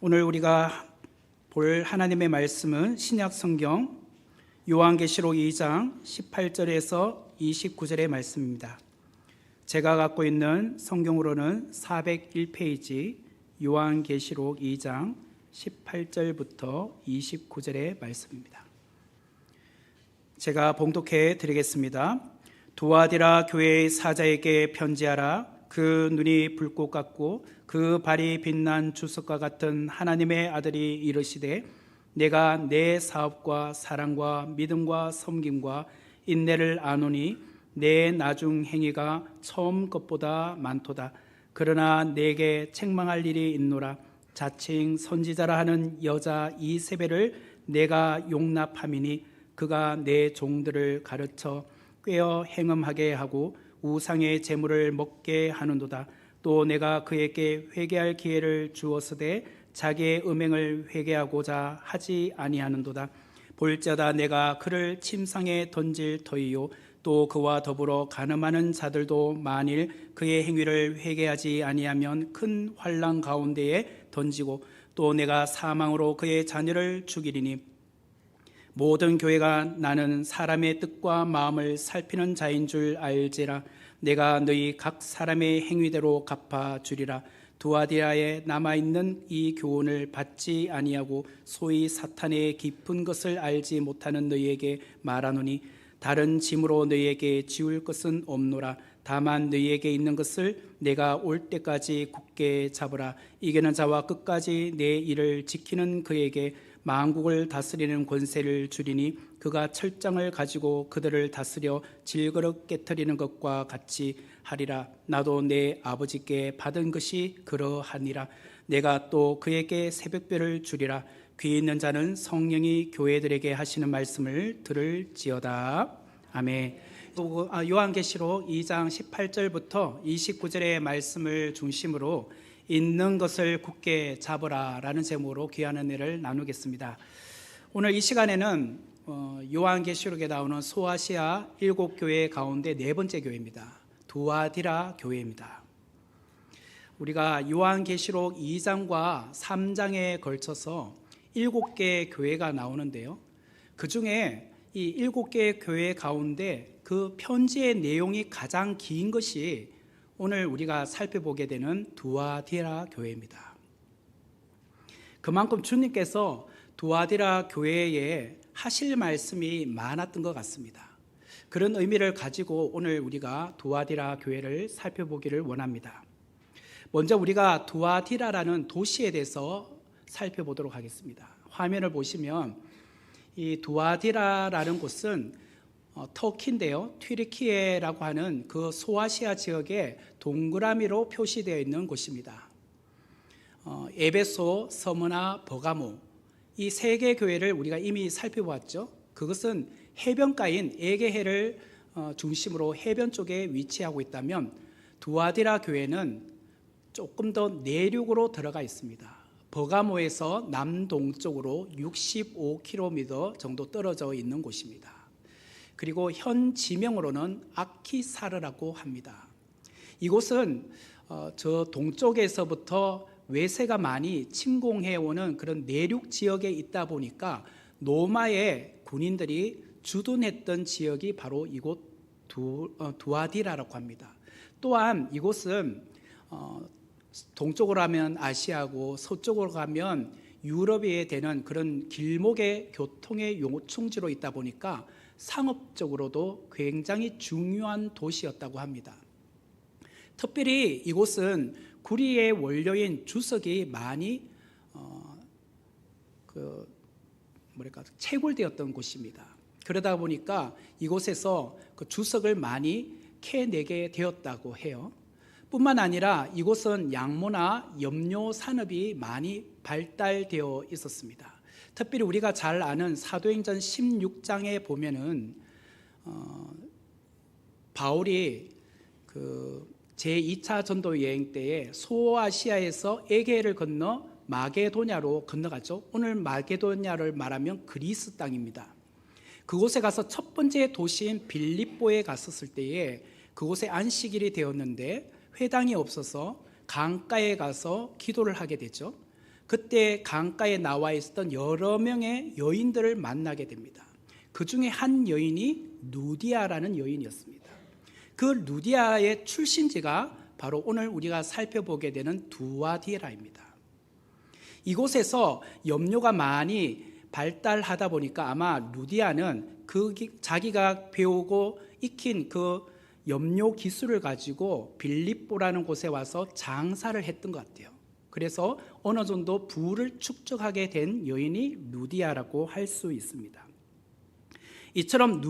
오늘 우리가 볼 하나님의 말씀은 신약 성경 요한계시록 2장 18절에서 29절의 말씀입니다. 제가 갖고 있는 성경으로는 401페이지 요한계시록 2장 18절부터 29절의 말씀입니다. 제가 봉독해 드리겠습니다. 두아디라 교회의 사자에게 편지하라. 그 눈이 불꽃 같고 그 발이 빛난 주석과 같은 하나님의 아들이 이르시되, 내가 내 사업과 사랑과 믿음과 섬김과 인내를 아노니 내 나중 행위가 처음 것보다 많도다. 그러나 내게 책망할 일이 있노라. 자칭 선지자라 하는 여자 이세벨을 내가 용납함이니 그가 내 종들을 가르쳐 꾀어 행음하게 하고 우상의 제물을 먹게 하는도다. 또 내가 그에게 회개할 기회를 주었으되 자기의 음행을 회개하고자 하지 아니하는도다. 볼지어다 내가 그를 침상에 던질 터이요 또 그와 더불어 간음하는 자들도 만일 그의 행위를 회개하지 아니하면 큰 환난 가운데에 던지고, 또 내가 사망으로 그의 자녀를 죽이리니 모든 교회가 나는 사람의 뜻과 마음을 살피는 자인 줄 알지라. 내가 너희 각 사람의 행위대로 갚아주리라. 두아디라에 남아있는 이 교훈을 받지 아니하고 소위 사탄의 깊은 것을 알지 못하는 너희에게 말하노니, 다른 짐으로 너희에게 지울 것은 없노라. 다만 너희에게 있는 것을 내가 올 때까지 굳게 잡으라. 이기는 자와 끝까지 내 일을 지키는 그에게 만국을 다스리는 권세를 주리니 그가 철장을 가지고 그들을 다스려 질그릇 깨트리는 것과 같이 하리라. 나도 내 아버지께 받은 것이 그러하니라. 내가 또 그에게 새벽별을 주리라. 귀 있는 자는 성령이 교회들에게 하시는 말씀을 들을지어다. 아멘. 요한계시록 2장 18절부터 29절의 말씀을 중심으로 있는 것을 굳게 잡으라 라는 제목으로 귀한 은혜를 나누겠습니다. 오늘 이 시간에는 요한계시록에 나오는 소아시아 7교회 가운데 네 번째 교회입니다. 두아디라 교회입니다. 우리가 요한계시록 2장과 3장에 걸쳐서 7개의 교회가 나오는데요, 그 중에 이 7개의 교회 가운데 그 편지의 내용이 가장 긴 것이 오늘 우리가 살펴보게 되는 두아디라 교회입니다. 그만큼 주님께서 두아디라 교회에 하실 말씀이 많았던 것 같습니다. 그런 의미를 가지고 오늘 우리가 두아디라 교회를 살펴보기를 원합니다. 먼저 우리가 두아디라라는 도시에 대해서 살펴보도록 하겠습니다. 화면을 보시면 이 두아디라라는 곳은 터키인데요, 튀르키예라고 하는 그 소아시아 지역에 동그라미로 표시되어 있는 곳입니다. 에베소, 서머나, 버가모, 이 세 개 교회를 우리가 이미 살펴보았죠. 그것은 해변가인 에게해를 중심으로 해변 쪽에 위치하고 있다면, 두아디라 교회는 조금 더 내륙으로 들어가 있습니다. 버가모에서 남동쪽으로 65km 정도 떨어져 있는 곳입니다. 그리고 현 지명으로는 아키사르라고 합니다. 이곳은 저 동쪽에서부터 외세가 많이 침공해오는 그런 내륙 지역에 있다 보니까 로마의 군인들이 주둔했던 지역이 바로 이곳 두아디라라고 합니다. 또한 이곳은 동쪽으로 가면 아시아고 서쪽으로 가면 유럽에 되는 그런 길목의 교통의 요충지로 있다 보니까 상업적으로도 굉장히 중요한 도시였다고 합니다. 특별히 이곳은 구리의 원료인 주석이 많이 채굴되었던 곳입니다. 그러다 보니까 이곳에서 그 주석을 많이 캐내게 되었다고 해요. 뿐만 아니라 이곳은 양모나 염료 산업이 많이 발달되어 있었습니다. 특별히 우리가 잘 아는 사도행전 16장에 보면은 바울이 그 제2차 전도 여행 때에 소아시아에서 에게해를 건너 마게도냐로 건너갔죠. 오늘 마게도냐를 말하면 그리스 땅입니다. 그곳에 가서 첫 번째 도시인 빌립보에 갔었을 때에 그곳에 안식일이 되었는데 회당이 없어서 강가에 가서 기도를 하게 되죠. 그때 강가에 나와 있었던 여러 명의 여인들을 만나게 됩니다. 그 중에 한 여인이 누디아라는 여인이었습니다. 그 누디아의 출신지가 바로 오늘 우리가 살펴보게 되는 두아디라입니다. 이곳에서 염료가 많이 발달하다 보니까 아마 누디아는 자기가 배우고 익힌 그 염료 기술을 가지고 빌립보라는 곳에 와서 장사를 했던 것 같아요. 그래서 어느 정도 부를 축적하게 된 여인이 누디아라고 할 수 있습니다. 이처럼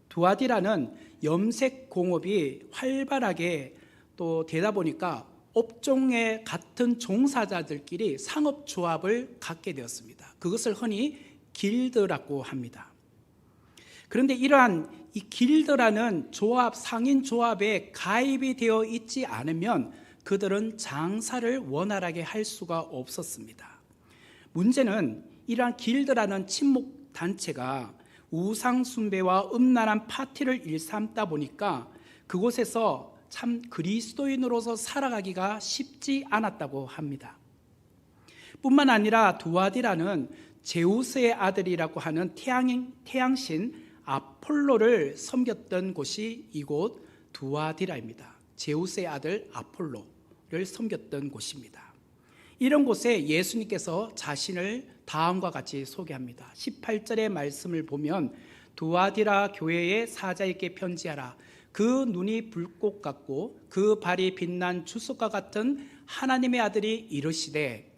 두아디라는 염색 공업이 활발하게 또 되다 보니까 업종의 같은 종사자들끼리 상업조합을 갖게 되었습니다. 그것을 흔히 길드라고 합니다. 그런데 이러한 이 길드라는 조합, 상인조합에 가입이 되어 있지 않으면 그들은 장사를 원활하게 할 수가 없었습니다. 문제는 이러한 길드라는 친목단체가 우상숭배와 음란한 파티를 일삼다 보니까 그곳에서 참 그리스도인으로서 살아가기가 쉽지 않았다고 합니다. 뿐만 아니라 두아디라는 제우스의 아들이라고 하는 태양신 아폴로를 섬겼던 곳이 이곳 두아디라입니다. 제우스의 아들 아폴로를 섬겼던 곳입니다. 이런 곳에 예수님께서 자신을 다음과 같이 소개합니다. 18절의 말씀을 보면 두아디라 교회의 사자에게 편지하라. 그 눈이 불꽃 같고 그 발이 빛난 주석과 같은 하나님의 아들이 이르시되,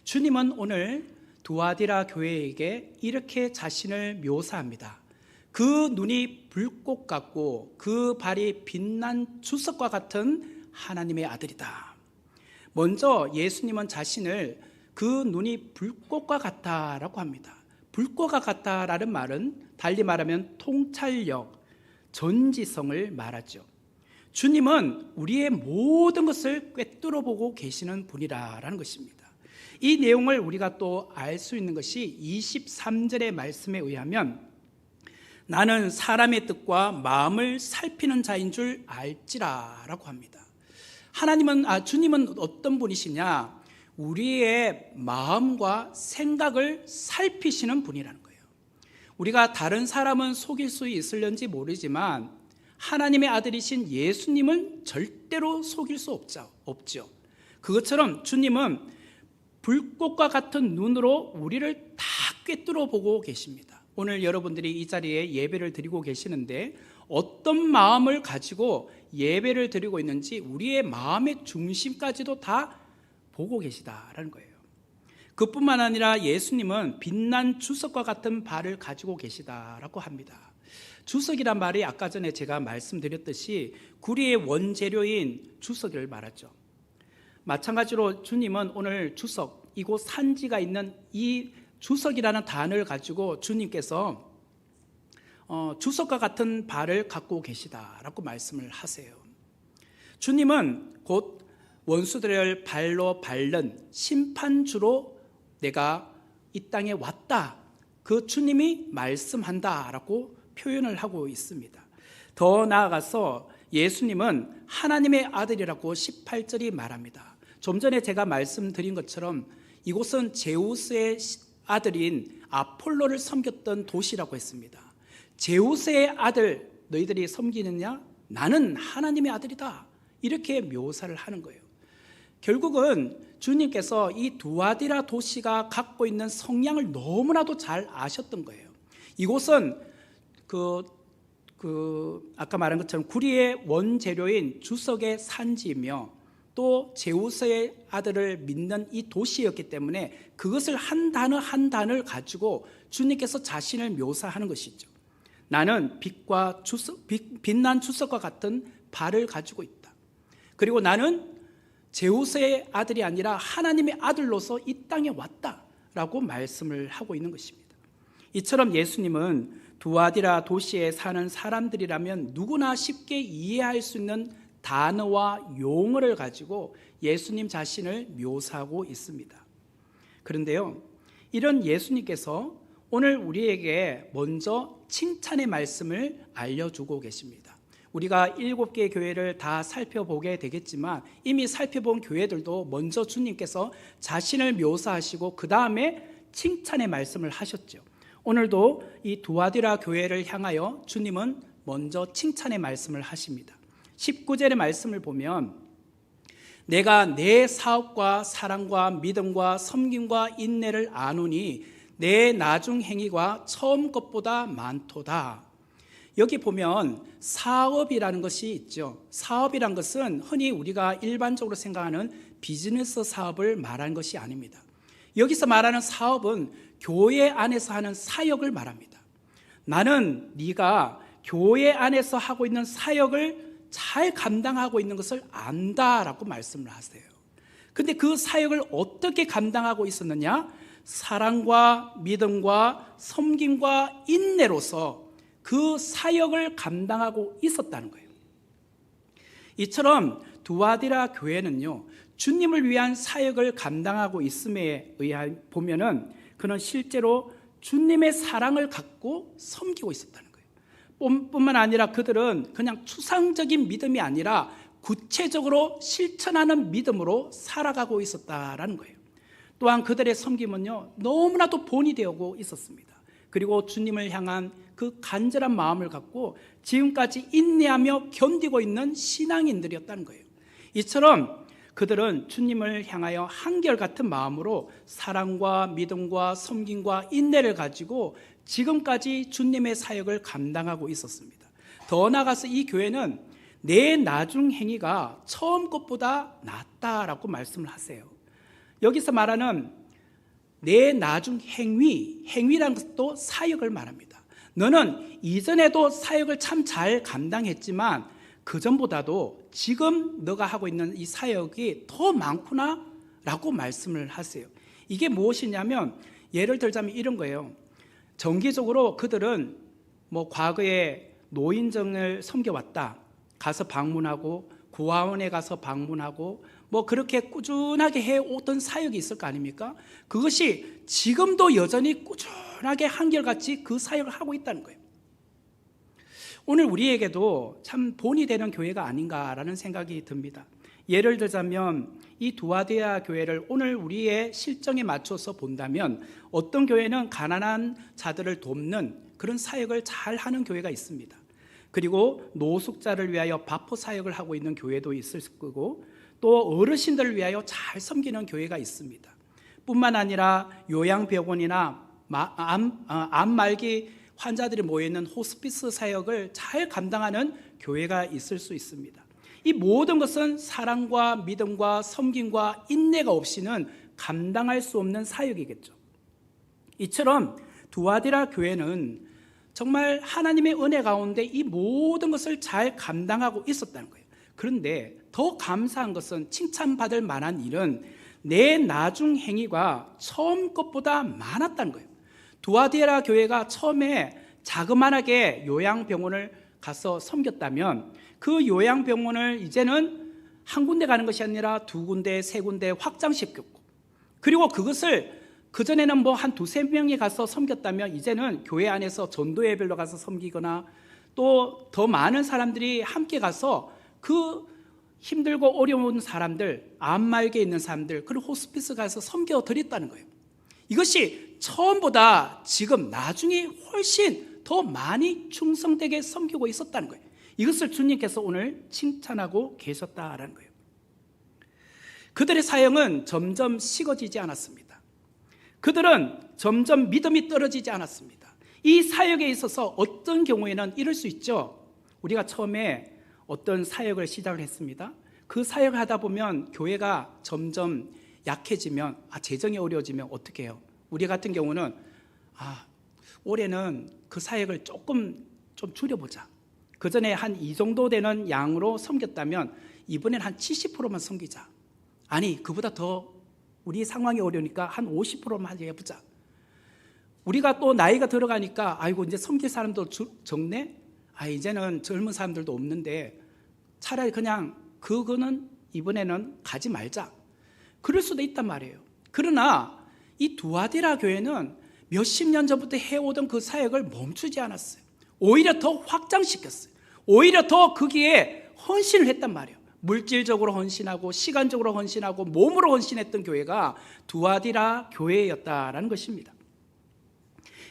주님은 오늘 두아디라 교회에게 이렇게 자신을 묘사합니다. 그 눈이 불꽃 같고 그 발이 빛난 주석과 같은 하나님의 아들이다. 먼저 예수님은 자신을 그 눈이 불꽃과 같다라고 합니다. 불꽃과 같다라는 말은 달리 말하면 통찰력, 전지성을 말하죠. 주님은 우리의 모든 것을 꿰뚫어 보고 계시는 분이라는 것입니다. 이 내용을 우리가 또 알 수 있는 것이 23절의 말씀에 의하면 나는 사람의 뜻과 마음을 살피는 자인 줄 알지라라고 합니다. 주님은 어떤 분이시냐? 우리의 마음과 생각을 살피시는 분이라는 거예요. 우리가 다른 사람은 속일 수 있을런지 모르지만 하나님의 아들이신 예수님은 절대로 속일 수 없죠. 그것처럼 주님은 불꽃과 같은 눈으로 우리를 다 꿰뚫어 보고 계십니다. 오늘 여러분들이 이 자리에 예배를 드리고 계시는데 어떤 마음을 가지고 예배를 드리고 있는지 우리의 마음의 중심까지도 다 보고 계시다라는 거예요. 그뿐만 아니라 예수님은 빛난 주석과 같은 발을 가지고 계시다라고 합니다. 주석이란 말이 아까 전에 제가 말씀드렸듯이 구리의 원재료인 주석을 말하죠. 마찬가지로 주님은 오늘 주석, 이곳 산지가 있는 이 주석이라는 단어를 가지고 주님께서 주석과 같은 발을 갖고 계시다라고 말씀을 하세요. 주님은 곧 원수들을 발로 밟는 심판주로 내가 이 땅에 왔다, 그 주님이 말씀한다라고 표현을 하고 있습니다. 더 나아가서 예수님은 하나님의 아들이라고 18절이 말합니다. 좀 전에 제가 말씀드린 것처럼 이곳은 제우스의 아들인 아폴로를 섬겼던 도시라고 했습니다. 제우스의 아들 너희들이 섬기느냐? 나는 하나님의 아들이다, 이렇게 묘사를 하는 거예요. 결국은 주님께서 이 두아디라 도시가 갖고 있는 성향을 너무나도 잘 아셨던 거예요. 이곳은 아까 말한 것처럼 구리의 원재료인 주석의 산지이며 또 제우스의 아들을 믿는 이 도시였기 때문에 그것을 한 단어 한 단어를 가지고 주님께서 자신을 묘사하는 것이죠. 나는 빛난 주석과 같은 발을 가지고 있다. 그리고 나는 제우스의 아들이 아니라 하나님의 아들로서 이 땅에 왔다라고 말씀을 하고 있는 것입니다. 이처럼 예수님은 두아디라 도시에 사는 사람들이라면 누구나 쉽게 이해할 수 있는 단어와 용어를 가지고 예수님 자신을 묘사하고 있습니다. 그런데요, 이런 예수님께서 오늘 우리에게 먼저 칭찬의 말씀을 알려주고 계십니다. 우리가 7개의 교회를 다 살펴보게 되겠지만 이미 살펴본 교회들도 먼저 주님께서 자신을 묘사하시고 그 다음에 칭찬의 말씀을 하셨죠. 오늘도 이 두아디라 교회를 향하여 주님은 먼저 칭찬의 말씀을 하십니다. 19절의 말씀을 보면 내가 내 사업과 사랑과 믿음과 섬김과 인내를 아노니 내 나중 행위가 처음 것보다 많도다. 여기 보면 사업이라는 것이 있죠. 사업이란 것은 흔히 우리가 일반적으로 생각하는 비즈니스 사업을 말하는 것이 아닙니다. 여기서 말하는 사업은 교회 안에서 하는 사역을 말합니다. 나는 네가 교회 안에서 하고 있는 사역을 잘 감당하고 있는 것을 안다라고 말씀을 하세요. 근데 그 사역을 어떻게 감당하고 있었느냐? 사랑과 믿음과 섬김과 인내로서 그 사역을 감당하고 있었다는 거예요. 이처럼 두아디라 교회는요, 주님을 위한 사역을 감당하고 있음에 의해 보면은 그는 실제로 주님의 사랑을 갖고 섬기고 있었다는 거예요. 뿐만 아니라 그들은 그냥 추상적인 믿음이 아니라 구체적으로 실천하는 믿음으로 살아가고 있었다라는 거예요. 또한 그들의 섬김은요, 너무나도 본이 되고 있었습니다. 그리고 주님을 향한 그 간절한 마음을 갖고 지금까지 인내하며 견디고 있는 신앙인들이었다는 거예요. 이처럼 그들은 주님을 향하여 한결같은 마음으로 사랑과 믿음과 섬김과 인내를 가지고 지금까지 주님의 사역을 감당하고 있었습니다. 더 나아가서 이 교회는 내 나중 행위가 처음 것보다 낫다라고 말씀을 하세요. 여기서 말하는 내 나중 행위라는 것도 사역을 말합니다. 너는 이전에도 사역을 참 잘 감당했지만 그전보다도 지금 너가 하고 있는 이 사역이 더 많구나 라고 말씀을 하세요. 이게 무엇이냐면 예를 들자면 이런 거예요. 정기적으로 그들은 과거에 노인정을 섬겨왔다. 가서 방문하고 구화원에 가서 방문하고 그렇게 꾸준하게 해오던 사역이 있을 거 아닙니까? 그것이 지금도 여전히 꾸준하게 한결같이 그 사역을 하고 있다는 거예요. 오늘 우리에게도 참 본이 되는 교회가 아닌가라는 생각이 듭니다. 예를 들자면 이 두아디라 교회를 오늘 우리의 실정에 맞춰서 본다면 어떤 교회는 가난한 자들을 돕는 그런 사역을 잘 하는 교회가 있습니다. 그리고 노숙자를 위하여 바포 사역을 하고 있는 교회도 있을 거고 또 어르신들을 위하여 잘 섬기는 교회가 있습니다. 뿐만 아니라 요양병원이나 암 말기 환자들이 모여있는 호스피스 사역을 잘 감당하는 교회가 있을 수 있습니다. 이 모든 것은 사랑과 믿음과 섬김과 인내가 없이는 감당할 수 없는 사역이겠죠. 이처럼 두아디라 교회는 정말 하나님의 은혜 가운데 이 모든 것을 잘 감당하고 있었다는 거예요. 그런데 더 감사한 것은 칭찬받을 만한 일은 내 나중 행위가 처음 것보다 많았다는 거예요. 두아디라 교회가 처음에 자그마하게 요양병원을 가서 섬겼다면 그 요양병원을 이제는 한 군데 가는 것이 아니라 2군데, 3군데 확장시켰고 그리고 그것을 그전에는 한 2-3명이 가서 섬겼다면 이제는 교회 안에서 전도 예배로 가서 섬기거나 또 더 많은 사람들이 함께 가서 그 힘들고 어려운 사람들, 암말기에 있는 사람들, 그리고 호스피스 가서 섬겨드렸다는 거예요. 이것이 처음보다 지금 나중에 훨씬 더 많이 충성되게 섬기고 있었다는 거예요. 이것을 주님께서 오늘 칭찬하고 계셨다라는 거예요. 그들의 사역은 점점 식어지지 않았습니다. 그들은 점점 믿음이 떨어지지 않았습니다. 이 사역에 있어서 어떤 경우에는 이럴 수 있죠. 우리가 처음에 어떤 사역을 시작을 했습니다. 그 사역을 하다 보면 교회가 점점 약해지면 재정이 어려워지면 어떻게 해요? 우리 같은 경우는 올해는 그 사역을 조금 좀 줄여보자. 그전에 한 이 정도 되는 양으로 섬겼다면 이번엔 한 70%만 섬기자. 아니 그보다 더 우리 상황이 어려우니까 한 50%만 해보자. 우리가 또 나이가 들어가니까 아이고 이제 섬길 사람도 적네. 이제는 젊은 사람들도 없는데 차라리 그냥 그거는 이번에는 가지 말자. 그럴 수도 있단 말이에요. 그러나 이 두아디라 교회는 몇십 년 전부터 해오던 그 사역을 멈추지 않았어요. 오히려 더 확장시켰어요. 오히려 더 거기에 헌신을 했단 말이에요. 물질적으로 헌신하고 시간적으로 헌신하고 몸으로 헌신했던 교회가 두아디라 교회였다라는 것입니다.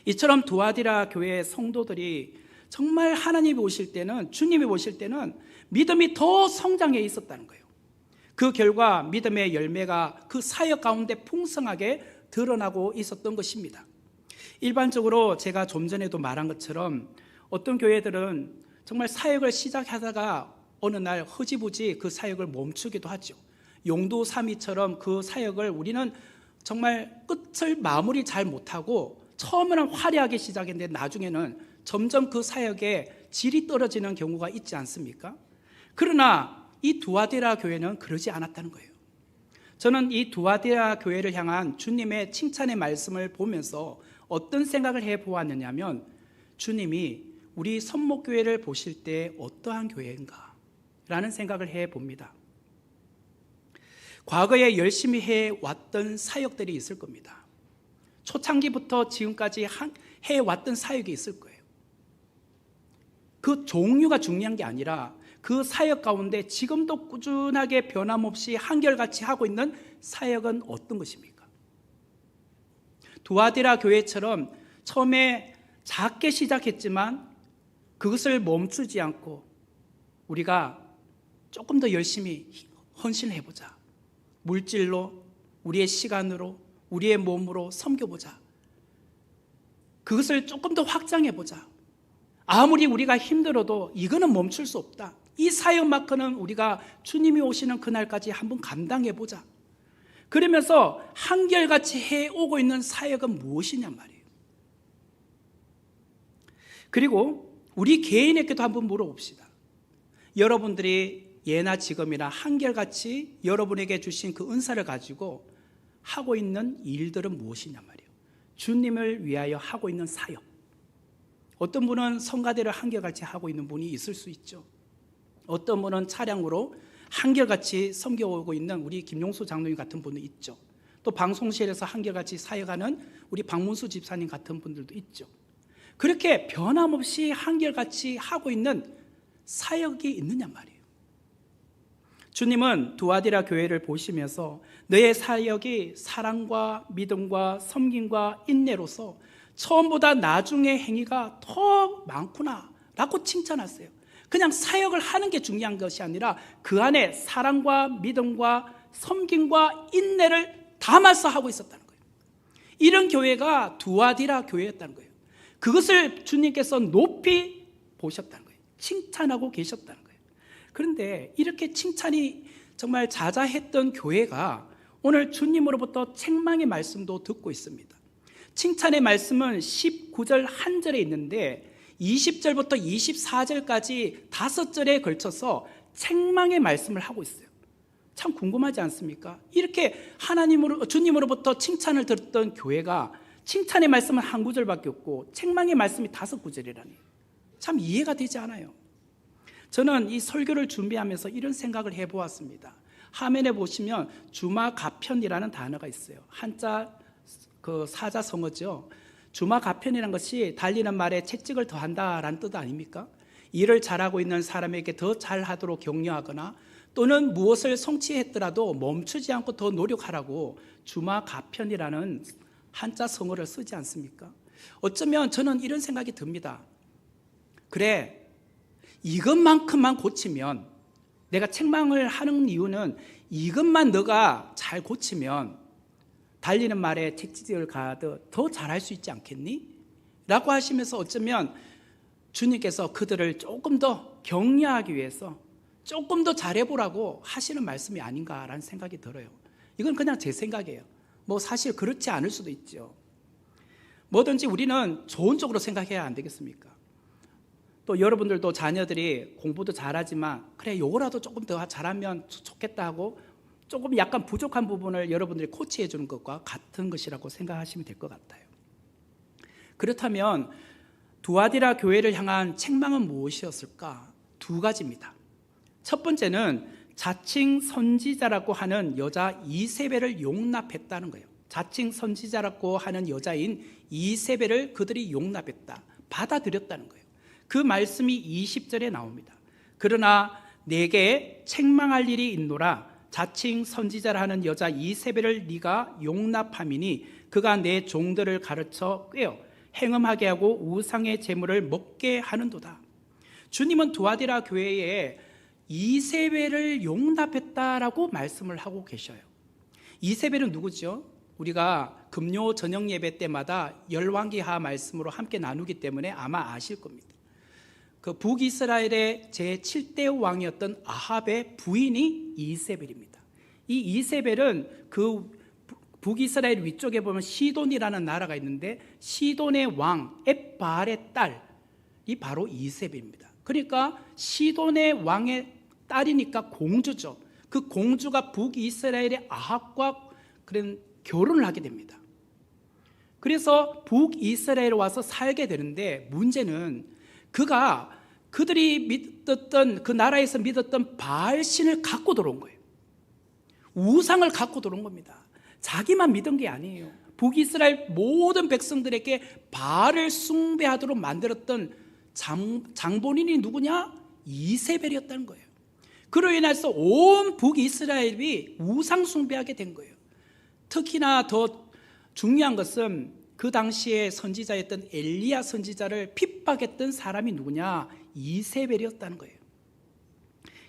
이처럼 두아디라 교회의 성도들이 정말 하나님이 오실 때는, 주님이 오실 때는 믿음이 더 성장해 있었다는 거예요. 그 결과 믿음의 열매가 그 사역 가운데 풍성하게 드러나고 있었던 것입니다. 일반적으로 제가 좀 전에도 말한 것처럼 어떤 교회들은 정말 사역을 시작하다가 어느 날 흐지부지 그 사역을 멈추기도 하죠. 용도삼위처럼 그 사역을 우리는 정말 끝을 마무리 잘 못하고 처음에는 화려하게 시작했는데 나중에는 점점 그 사역의 질이 떨어지는 경우가 있지 않습니까? 그러나 이 두아디라 교회는 그러지 않았다는 거예요. 저는 이 두아디라 교회를 향한 주님의 칭찬의 말씀을 보면서 어떤 생각을 해보았느냐면, 주님이 우리 선목교회를 보실 때 어떠한 교회인가 라는 생각을 해봅니다. 과거에 열심히 해왔던 사역들이 있을 겁니다. 초창기부터 지금까지 해왔던 사역이 있을 거예요. 그 종류가 중요한 게 아니라 그 사역 가운데 지금도 꾸준하게 변함없이 한결같이 하고 있는 사역은 어떤 것입니까? 두아디라 교회처럼 처음에 작게 시작했지만 그것을 멈추지 않고 우리가 조금 더 열심히 헌신해보자. 물질로, 우리의 시간으로, 우리의 몸으로 섬겨보자. 그것을 조금 더 확장해보자. 아무리 우리가 힘들어도 이거는 멈출 수 없다. 이 사역만큼은 우리가 주님이 오시는 그날까지 한번 감당해보자. 그러면서 한결같이 해오고 있는 사역은 무엇이냔 말이에요. 그리고 우리 개인에게도 한번 물어봅시다. 여러분들이 예나 지금이나 한결같이 여러분에게 주신 그 은사를 가지고 하고 있는 일들은 무엇이냔 말이에요. 주님을 위하여 하고 있는 사역. 어떤 분은 성가대를 한결같이 하고 있는 분이 있을 수 있죠. 어떤 분은 차량으로 한결같이 섬겨오고 있는 우리 김용수 장로님 같은 분도 있죠. 또 방송실에서 한결같이 사역하는 우리 박문수 집사님 같은 분들도 있죠. 그렇게 변함없이 한결같이 하고 있는 사역이 있느냐 말이에요. 주님은 두아디라 교회를 보시면서 너의 사역이 사랑과 믿음과 섬김과 인내로서 처음보다 나중의 행위가 더 많구나 라고 칭찬하세요. 그냥 사역을 하는 게 중요한 것이 아니라 그 안에 사랑과 믿음과 섬김과 인내를 담아서 하고 있었다는 거예요. 이런 교회가 두아디라 교회였다는 거예요. 그것을 주님께서 높이 보셨다는 거예요. 칭찬하고 계셨다는 거예요. 그런데 이렇게 칭찬이 정말 자자했던 교회가 오늘 주님으로부터 책망의 말씀도 듣고 있습니다. 칭찬의 말씀은 19절 한 절에 있는데 20절부터 24절까지 5절에 걸쳐서 책망의 말씀을 하고 있어요. 참 궁금하지 않습니까? 이렇게 주님으로부터 칭찬을 들었던 교회가 칭찬의 말씀은 한 구절밖에 없고 책망의 말씀이 5구절이라니 참 이해가 되지 않아요. 저는 이 설교를 준비하면서 이런 생각을 해보았습니다. 화면에 보시면 주마가편이라는 단어가 있어요. 한자 그 사자성어죠. 주마가편이라는 것이 달리는 말에 채찍을 더한다라는 뜻 아닙니까? 일을 잘하고 있는 사람에게 더 잘하도록 격려하거나 또는 무엇을 성취했더라도 멈추지 않고 더 노력하라고 주마가편이라는 한자 성어를 쓰지 않습니까? 어쩌면 저는 이런 생각이 듭니다. 그래, 이것만큼만 고치면, 내가 책망을 하는 이유는 이것만 너가 잘 고치면 달리는 말에 채찍을 가하듯 더 잘할 수 있지 않겠니? 라고 하시면서 어쩌면 주님께서 그들을 조금 더 격려하기 위해서 조금 더 잘해보라고 하시는 말씀이 아닌가라는 생각이 들어요. 이건 그냥 제 생각이에요. 뭐 사실 그렇지 않을 수도 있죠. 뭐든지 우리는 좋은 쪽으로 생각해야 안 되겠습니까? 또 여러분들도 자녀들이 공부도 잘하지만 그래 요거라도 조금 더 잘하면 좋겠다 하고 조금 약간 부족한 부분을 여러분들이 코치해 주는 것과 같은 것이라고 생각하시면 될 것 같아요. 그렇다면 두아디라 교회를 향한 책망은 무엇이었을까? 2가지입니다. 첫 번째는 자칭 선지자라고 하는 여자 이세벨을 용납했다는 거예요. 자칭 선지자라고 하는 여자인 이세벨을 그들이 용납했다, 받아들였다는 거예요. 그 말씀이 20절에 나옵니다. 그러나 내게 책망할 일이 있노라. 자칭 선지자라 하는 여자 이세벨을 네가 용납함이니 그가 내 종들을 가르쳐 꿰어 행음하게 하고 우상의 제물을 먹게 하는도다. 주님은 두아디라 교회에 이세벨을 용납했다라고 말씀을 하고 계셔요. 이세벨은 누구죠? 우리가 금요 저녁 예배 때마다 열왕기하 말씀으로 함께 나누기 때문에 아마 아실 겁니다. 그 북이스라엘의 제7대 왕이었던 아합의 부인이 이세벨입니다. 이 이세벨은 그 북이스라엘 위쪽에 보면 시돈이라는 나라가 있는데 시돈의 왕 엣바알의 딸이 바로 이세벨입니다. 그러니까 시돈의 왕의 딸이니까 공주죠. 그 공주가 북이스라엘의 아합과 그런 결혼을 하게 됩니다. 그래서 북이스라엘에 와서 살게 되는데 문제는 그들이 믿었던 그 나라에서 믿었던 바알신을 갖고 들어온 거예요. 우상을 갖고 들어온 겁니다. 자기만 믿은 게 아니에요. 북이스라엘 모든 백성들에게 바알을 숭배하도록 만들었던 장본인이 누구냐? 이세벨이었다는 거예요. 그로 인해서 온 북이스라엘이 우상 숭배하게 된 거예요. 특히나 더 중요한 것은 그 당시에 선지자였던 엘리야 선지자를 핍박했던 사람이 누구냐? 이세벨이었다는 거예요.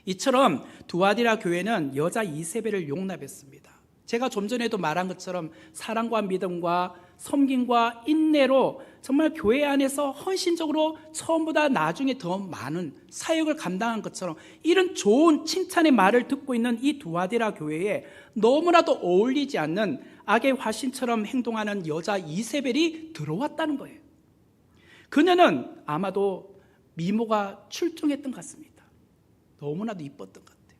이처럼 두아디라 교회는 여자 이세벨을 용납했습니다. 제가 좀 전에도 말한 것처럼 사랑과 믿음과 섬김과 인내로 정말 교회 안에서 헌신적으로 처음보다 나중에 더 많은 사역을 감당한 것처럼 이런 좋은 칭찬의 말을 듣고 있는 이 두아디라 교회에 너무나도 어울리지 않는 악의 화신처럼 행동하는 여자 이세벨이 들어왔다는 거예요. 그녀는 아마도 미모가 출중했던 것 같습니다. 너무나도 이뻤던 것 같아요.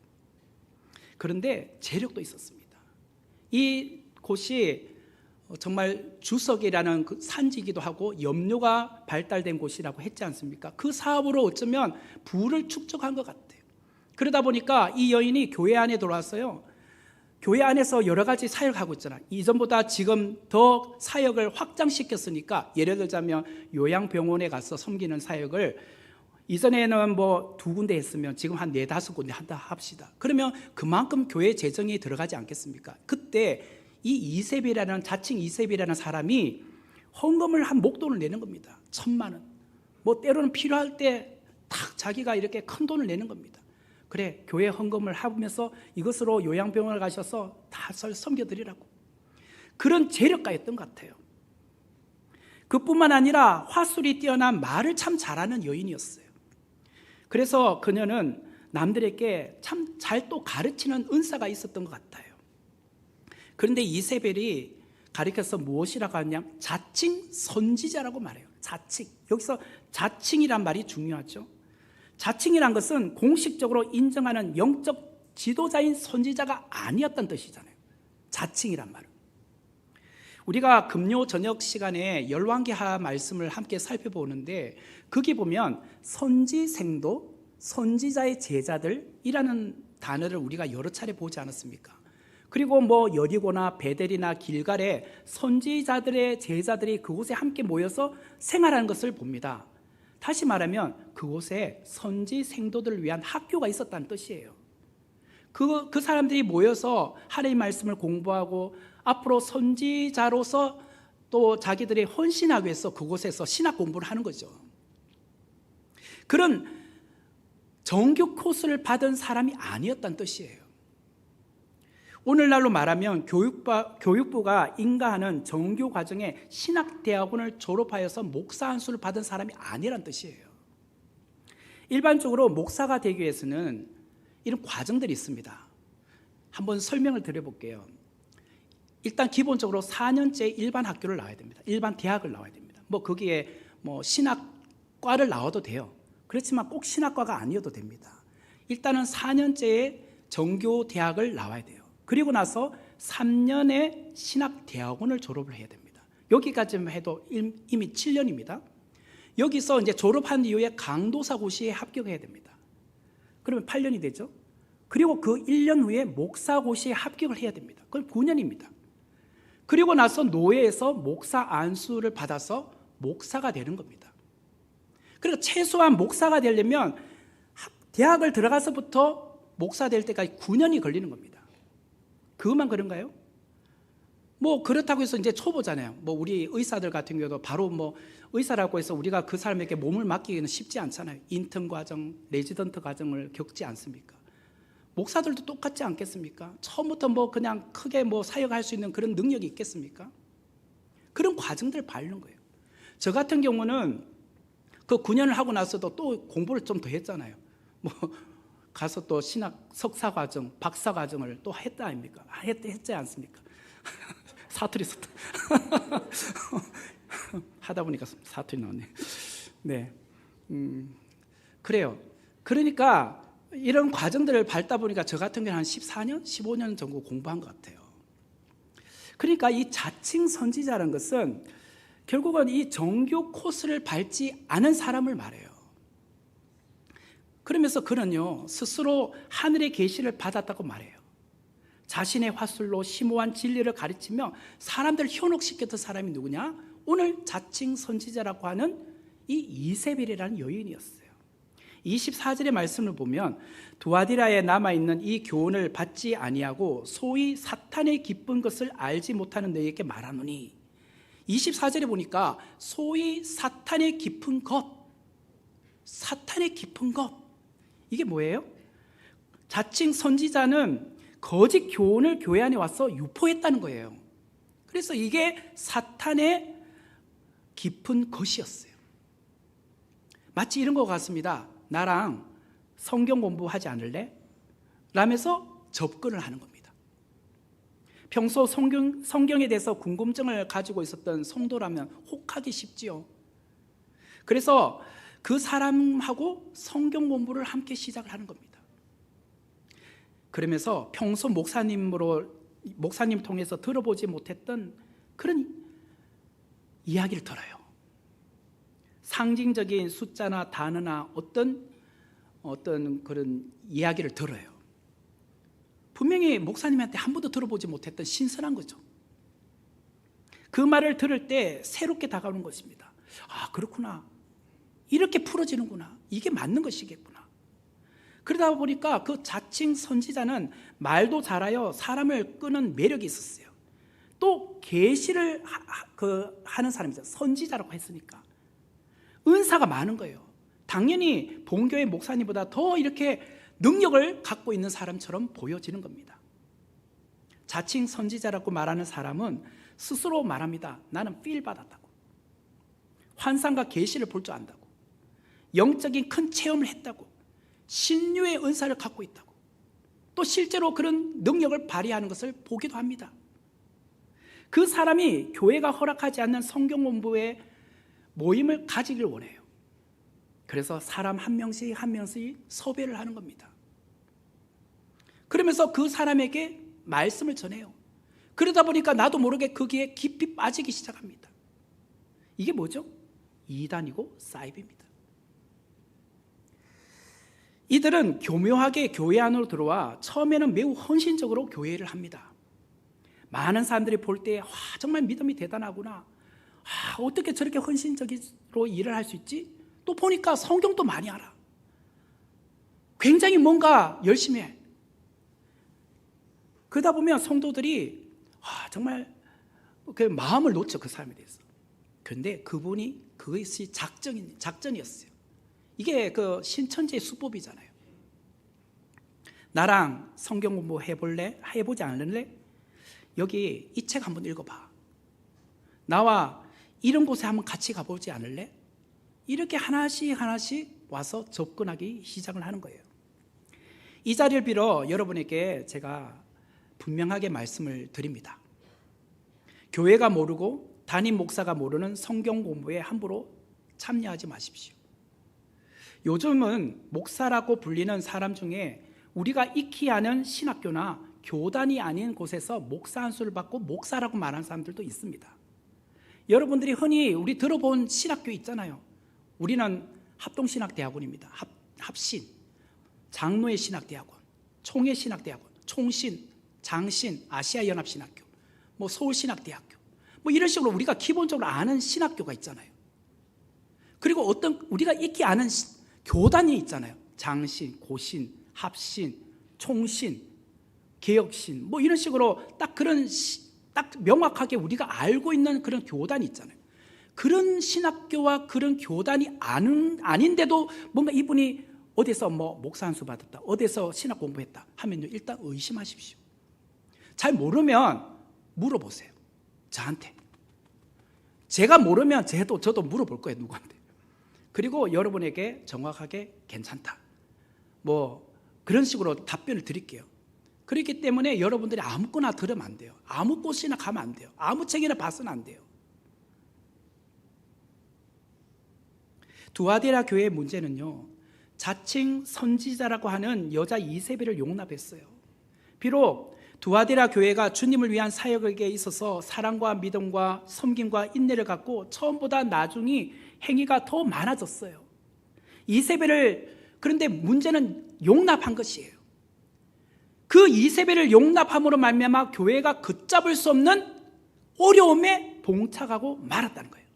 그런데 재력도 있었습니다. 이 곳이 정말 주석이라는 그 산지이기도 하고 염료가 발달된 곳이라고 했지 않습니까? 그 사업으로 어쩌면 부를 축적한 것 같아요. 그러다 보니까 이 여인이 교회 안에 들어왔어요. 교회 안에서 여러 가지 사역을 하고 있잖아요. 이전보다 지금 더 사역을 확장시켰으니까 예를 들자면 요양병원에 가서 섬기는 사역을 이전에는 뭐 2군데 했으면 지금 한 4-5군데 한다 합시다. 그러면 그만큼 교회 재정이 들어가지 않겠습니까? 그때 이 이세벨이라는 자칭 이세벨이라는 사람이 헌금을 한 목돈을 내는 겁니다. 1,000만 원. 뭐 때로는 필요할 때 탁 자기가 이렇게 큰 돈을 내는 겁니다. 그래, 교회 헌금을 하면서 이것으로 요양병원을 가셔서 다 섬겨드리라고. 그런 재력가였던 것 같아요. 그뿐만 아니라 화술이 뛰어난 말을 참 잘하는 여인이었어요. 그래서 그녀는 남들에게 참 잘 또 가르치는 은사가 있었던 것 같아요. 그런데 이세벨이 가리켜서 무엇이라고 하냐? 자칭 선지자라고 말해요. 자칭. 여기서 자칭이란 말이 중요하죠. 자칭이란 것은 공식적으로 인정하는 영적 지도자인 선지자가 아니었다는 뜻이잖아요. 자칭이란 말은. 우리가 금요 저녁 시간에 열왕기하 말씀을 함께 살펴보는데 거기 보면 선지생도, 선지자의 제자들이라는 단어를 우리가 여러 차례 보지 않았습니까? 그리고 뭐 여리고나 베델이나 길갈에 선지자들의 제자들이 그곳에 함께 모여서 생활하는 것을 봅니다. 다시 말하면 그곳에 선지생도들을 위한 학교가 있었다는 뜻이에요. 그 사람들이 모여서 하나님의 말씀을 공부하고 앞으로 선지자로서 또 자기들이 헌신하기 위해서 그곳에서 신학 공부를 하는 거죠. 그런 정규 코스를 받은 사람이 아니었다는 뜻이에요. 오늘날로 말하면 교육부가 인가하는 정규 과정에 신학대학원을 졸업하여서 목사 안수를 받은 사람이 아니란 뜻이에요. 일반적으로 목사가 되기 위해서는 이런 과정들이 있습니다. 한번 설명을 드려볼게요. 일단 기본적으로 4년제 일반 학교를 나와야 됩니다. 일반 대학을 나와야 됩니다. 뭐 거기에 뭐 신학과를 나와도 돼요. 그렇지만 꼭 신학과가 아니어도 됩니다. 일단은 4년제의 정규 대학을 나와야 돼요. 그리고 나서 3년의 신학대학원을 졸업을 해야 됩니다. 여기까지만 해도 이미 7년입니다. 여기서 이제 졸업한 이후에 강도사고시에 합격해야 됩니다. 그러면 8년이 되죠. 그리고 그 1년 후에 목사고시에 합격을 해야 됩니다. 그럼 9년입니다. 그리고 나서 노예에서 목사 안수를 받아서 목사가 되는 겁니다. 그러니까 최소한 목사가 되려면 대학을 들어가서부터 목사 될 때까지 9년이 걸리는 겁니다. 그것만 그런가요? 뭐 그렇다고 해서 이제 초보잖아요. 뭐 우리 의사들 같은 경우도 바로 뭐 의사라고 해서 우리가 그 사람에게 몸을 맡기기는 쉽지 않잖아요. 인턴 과정, 레지던트 과정을 겪지 않습니까? 목사들도 똑같지 않겠습니까? 처음부터 뭐 그냥 크게 뭐 사역할 수 있는 그런 능력이 있겠습니까? 그런 과정들을 밟는 거예요. 저 같은 경우는 그 9년을 하고 나서도 또 공부를 좀 더 했잖아요. 뭐 가서 또 신학 석사 과정, 박사 과정을 또 했다 아닙니까? 했지 않습니까? 사투리 썼다. 하다 보니까 사투리 나왔네. 네, 그래요. 그러니까 이런 과정들을 밟다 보니까 저 같은 경우는 한 14년, 15년 정도 공부한 것 같아요. 그러니까 이 자칭 선지자라는 것은 결국은 이 정교 코스를 밟지 않은 사람을 말해요. 그러면서 그는요, 스스로 하늘의 계시를 받았다고 말해요. 자신의 화술로 심오한 진리를 가르치며 사람들을 현혹시켰던 사람이 누구냐? 오늘 자칭 선지자라고 하는 이 이세벨이라는 여인이었어요. 24절의 말씀을 보면 두아디라에 남아있는 이 교훈을 받지 아니하고 소위 사탄의 기쁜 것을 알지 못하는 너희에게 말하노니, 24절에 보니까 소위 사탄의 깊은 것, 사탄의 깊은 것, 이게 뭐예요? 자칭 선지자는 거짓 교훈을 교회 안에 와서 유포했다는 거예요. 그래서 이게 사탄의 깊은 것이었어요. 마치 이런 것 같습니다. 나랑 성경 공부하지 않을래? 라면서 접근을 하는 겁니다. 평소 성경에 대해서 궁금증을 가지고 있었던 성도라면 혹하기 쉽지요. 그래서 그 사람하고 성경 공부를 함께 시작을 하는 겁니다. 그러면서 평소 목사님 통해서 들어보지 못했던 그런 이야기를 들어요. 상징적인 숫자나 단어나 어떤 그런 이야기를 들어요. 분명히 목사님한테 한 번도 들어보지 못했던 신선한 거죠. 그 말을 들을 때 새롭게 다가오는 것입니다. 아, 그렇구나. 이렇게 풀어지는구나. 이게 맞는 것이겠구나. 그러다 보니까 그 자칭 선지자는 말도 잘하여 사람을 끄는 매력이 있었어요. 또 계시를 하는 사람이죠. 선지자라고 했으니까 은사가 많은 거예요. 당연히 본교의 목사님보다 더 이렇게 능력을 갖고 있는 사람처럼 보여지는 겁니다. 자칭 선지자라고 말하는 사람은 스스로 말합니다. 나는 필 받았다고. 환상과 계시를 볼 줄 안다고. 영적인 큰 체험을 했다고. 신유의 은사를 갖고 있다고. 또 실제로 그런 능력을 발휘하는 것을 보기도 합니다. 그 사람이 교회가 허락하지 않는 성경 공부의 모임을 가지길 원해요. 그래서 사람 한 명씩 한 명씩 섭외를 하는 겁니다. 그러면서 그 사람에게 말씀을 전해요. 그러다 보니까 나도 모르게 거기에 깊이 빠지기 시작합니다. 이게 뭐죠? 이단이고 사이비입니다. 이들은 교묘하게 교회 안으로 들어와 처음에는 매우 헌신적으로 교회를 합니다. 많은 사람들이 볼 때 정말 믿음이 대단하구나. 어떻게 저렇게 헌신적으로 일을 할 수 있지? 또 보니까 성경도 많이 알아. 굉장히 뭔가 열심히 해. 그러다 보면 성도들이 정말 그 마음을 놓쳐, 그 사람에 대해서. 그런데 그것이 작전이었어요. 이게 그 신천지의 수법이잖아요. 나랑 성경 공부 해볼래? 해보지 않을래? 여기 이 책 한번 읽어봐. 나와 이런 곳에 한번 같이 가보지 않을래? 이렇게 하나씩 와서 접근하기 시작을 하는 거예요. 이 자리를 빌어 여러분에게 제가 분명하게 말씀을 드립니다. 교회가 모르고 담임 목사가 모르는 성경 공부에 함부로 참여하지 마십시오. 요즘은 목사라고 불리는 사람 중에 우리가 익히 아는 신학교나 교단이 아닌 곳에서 목사 안수를 받고 목사라고 말하는 사람들도 있습니다. 여러분들이 흔히 우리 들어본 신학교 있잖아요. 우리는 합동신학대학원입니다. 합신, 장로의 신학대학원, 총회 신학대학원, 총신, 장신, 아시아연합신학교, 서울신학대학교, 이런 식으로 우리가 기본적으로 아는 신학교가 있잖아요. 그리고 어떤 우리가 익히 아는 교단이 있잖아요. 장신, 고신, 합신, 총신, 개혁신 뭐 이런 식으로 딱 딱 명확하게 우리가 알고 있는 그런 교단이 있잖아요. 그런 신학교와 그런 교단이 아닌데도 뭔가 이분이 어디서 뭐 목사 한 수 받았다, 어디서 신학 공부했다 하면요, 일단 의심하십시오. 잘 모르면 물어보세요. 저한테. 제가 모르면 저도 물어볼 거예요, 누구한테. 그리고 여러분에게 정확하게 괜찮다, 뭐 그런 식으로 답변을 드릴게요. 그렇기 때문에 여러분들이 아무거나 들으면 안 돼요. 아무 곳이나 가면 안 돼요. 아무 책이나 봐서는 안 돼요. 두아디라 교회의 문제는요, 자칭 선지자라고 하는 여자 이세벨을 용납했어요. 비록 두아디라 교회가 주님을 위한 사역에 있어서 사랑과 믿음과 섬김과 인내를 갖고 처음보다 나중에 행위가 더 많아졌어요. 이세벨을, 그런데 문제는 용납한 것이에요. 그 이세벨을 용납함으로 말미암아 교회가 걷잡을 수 없는 어려움에 봉착하고 말았다는 거예요.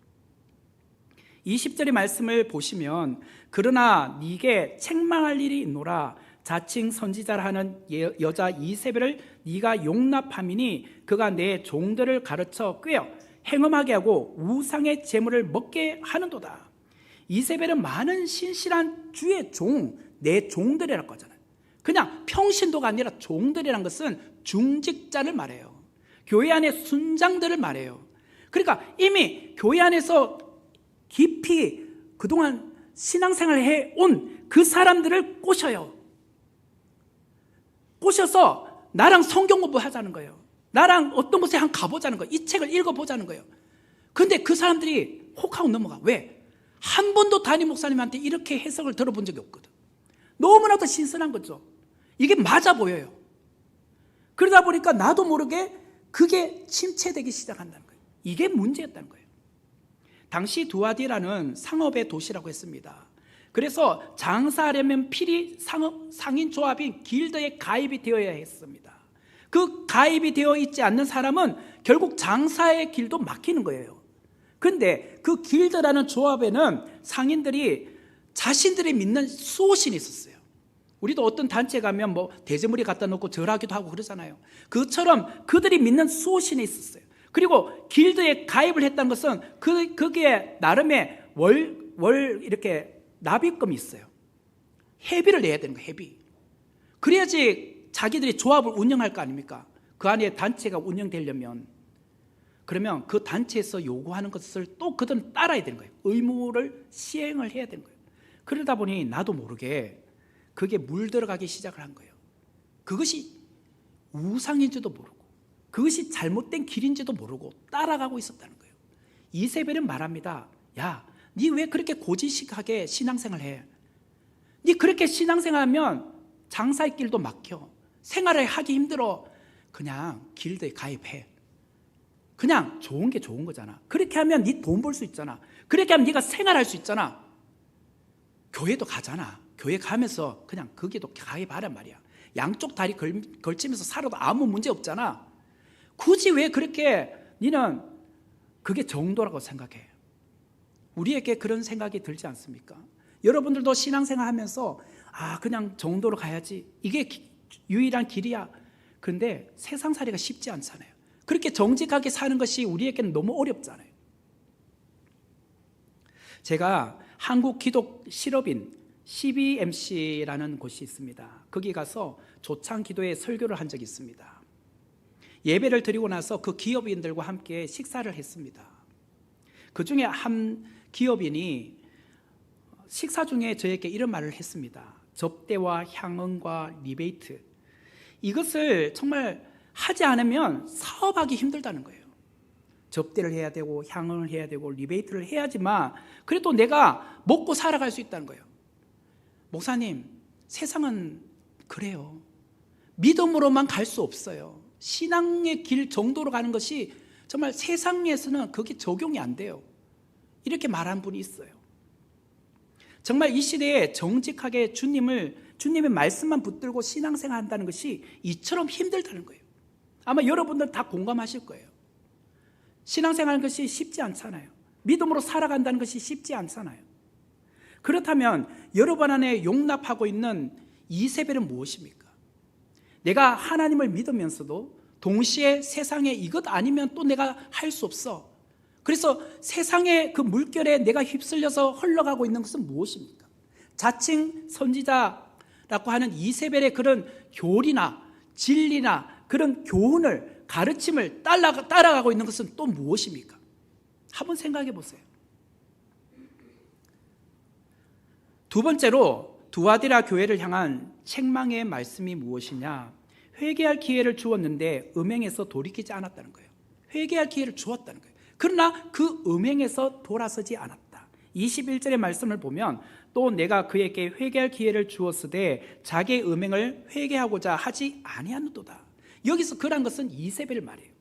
20절의 말씀을 보시면, 그러나 네게 책망할 일이 있노라. 자칭 선지자라 하는 여자 이세벨을 네가 용납함이니 그가 내 종들을 가르쳐 꾀어 행음하게 하고 우상의 제물을 먹게 하는도다. 이세벨은 많은 신실한 주의 종, 내 종들이라고 하잖아요. 그냥 평신도가 아니라 종들이란 것은 중직자를 말해요. 교회 안의 순장들을 말해요. 그러니까 이미 교회 안에서 깊이 그동안 신앙생활을 해온 그 사람들을 꼬셔요. 꼬셔서 나랑 성경 공부하자는 거예요. 나랑 어떤 곳에 한 가보자는 거예요. 이 책을 읽어보자는 거예요. 근데 그 사람들이 혹하고 넘어가. 왜? 한 번도 담임 목사님한테 이렇게 해석을 들어본 적이 없거든. 너무나도 신선한 거죠. 이게 맞아 보여요. 그러다 보니까 나도 모르게 그게 침체되기 시작한다는 거예요. 이게 문제였다는 거예요. 당시 두아디라는 상업의 도시라고 했습니다. 그래서 장사하려면 필히 상인조합인 길드에 가입이 되어야 했습니다. 그 가입이 되어 있지 않는 사람은 결국 장사의 길도 막히는 거예요. 그런데 그 길드라는 조합에는 상인들이 자신들이 믿는 수호신이 있었어요. 우리도 어떤 단체 가면 뭐 대제물이 갖다 놓고 절하기도 하고 그러잖아요. 그처럼 그들이 믿는 수호신이 있었어요. 그리고 길드에 가입을 했다는 것은 그게 나름의 월 이렇게 납입금이 있어요. 회비를 내야 되는 거예요. 회비. 그래야지 자기들이 조합을 운영할 거 아닙니까? 그 안에 단체가 운영되려면. 그러면 그 단체에서 요구하는 것을 또 그들은 따라야 되는 거예요. 의무를 시행을 해야 되는 거예요. 그러다 보니 나도 모르게 그게 물들어가기 시작을 한 거예요. 그것이 우상인지도 모르고 그것이 잘못된 길인지도 모르고 따라가고 있었다는 거예요. 이세벨은 말합니다. 야, 니 왜 그렇게 고지식하게 신앙생활 해? 니 그렇게 신앙생활하면 장사의 길도 막혀. 생활을 하기 힘들어. 그냥 길드에 가입해. 그냥 좋은 게 좋은 거잖아. 그렇게 하면 니 돈 벌 수 있잖아. 그렇게 하면 니가 생활할 수 있잖아. 교회도 가잖아. 교회 가면서 그냥 거기도 가입하란 말이야. 양쪽 다리 걸치면서 살아도 아무 문제 없잖아. 굳이 왜 그렇게 니는 그게 정도라고 생각해? 우리에게 그런 생각이 들지 않습니까? 여러분들도 신앙생활 하면서 그냥 정도로 가야지, 이게 유일한 길이야. 그런데 세상살이가 쉽지 않잖아요. 그렇게 정직하게 사는 것이 우리에게는 너무 어렵잖아요. 제가 한국 기독 실업인 CBMC라는 곳이 있습니다. 거기 가서 조창 기도회 설교를 한 적이 있습니다. 예배를 드리고 나서 그 기업인들과 함께 식사를 했습니다. 그 중에 한 기업인이 식사 중에 저에게 이런 말을 했습니다. 접대와 향응과 리베이트, 이것을 정말 하지 않으면 사업하기 힘들다는 거예요. 접대를 해야 되고 향응을 해야 되고 리베이트를 해야지만 그래도 내가 먹고 살아갈 수 있다는 거예요. 목사님, 세상은 그래요. 믿음으로만 갈 수 없어요. 신앙의 길 정도로 가는 것이 정말 세상에서는 그게 적용이 안 돼요. 이렇게 말한 분이 있어요. 정말 이 시대에 정직하게 주님의 말씀만 붙들고 신앙생활 한다는 것이 이처럼 힘들다는 거예요. 아마 여러분들 다 공감하실 거예요. 신앙생활 하는 것이 쉽지 않잖아요. 믿음으로 살아간다는 것이 쉽지 않잖아요. 그렇다면 여러분 안에 용납하고 있는 이세벨은 무엇입니까? 내가 하나님을 믿으면서도 동시에 세상에 이것 아니면 또 내가 할 수 없어. 그래서 세상의 그 물결에 내가 휩쓸려서 흘러가고 있는 것은 무엇입니까? 자칭 선지자라고 하는 이세벨의 그런 교리나 진리나 그런 교훈을, 가르침을 따라가고 있는 것은 또 무엇입니까? 한번 생각해 보세요. 두 번째로 두아디라 교회를 향한 책망의 말씀이 무엇이냐? 회개할 기회를 주었는데 음행에서 돌이키지 않았다는 거예요. 회개할 기회를 주었다는 거예요. 그러나 그 음행에서 돌아서지 않았다. 21절의 말씀을 보면 또 내가 그에게 회개할 기회를 주었으되 자기의 음행을 회개하고자 하지 아니하는도다. 여기서 그란 것은 이세벨 말이에요.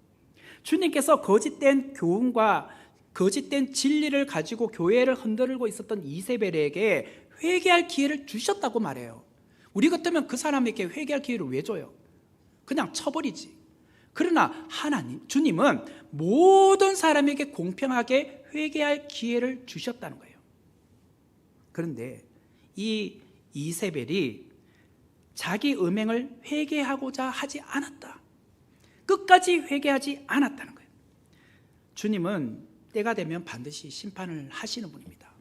주님께서 거짓된 교훈과 거짓된 진리를 가지고 교회를 흔들고 있었던 이세벨에게 회개할 기회를 주셨다고 말해요. 우리 같으면 그 사람에게 회개할 기회를 왜 줘요? 그냥 쳐버리지. 그러나 하나님, 주님은 모든 사람에게 공평하게 회개할 기회를 주셨다는 거예요. 그런데 이 이세벨이 자기 음행을 회개하고자 하지 않았다. 끝까지 회개하지 않았다는 거예요. 주님은 때가 되면 반드시 심판을 하시는 분입니다.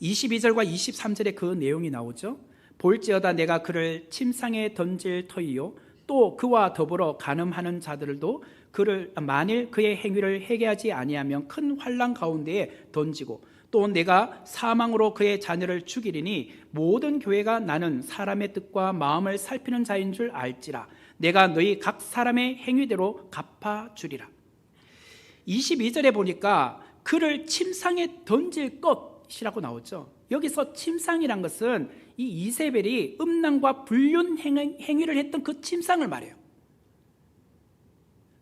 22절과 23절에 그 내용이 나오죠. 볼지어다 내가 그를 침상에 던질 터이요 또 그와 더불어 간음하는 자들도 그를 만일 그의 행위를 회개하지 아니하면 큰 환난 가운데에 던지고 또 내가 사망으로 그의 자녀를 죽이리니 모든 교회가 나는 사람의 뜻과 마음을 살피는 자인 줄 알지라. 내가 너희 각 사람의 행위대로 갚아주리라. 22절에 보니까 그를 침상에 던질 것이라고 나오죠. 여기서 침상이란 것은 이 이세벨이 음란과 불륜 행위를 했던 그 침상을 말해요.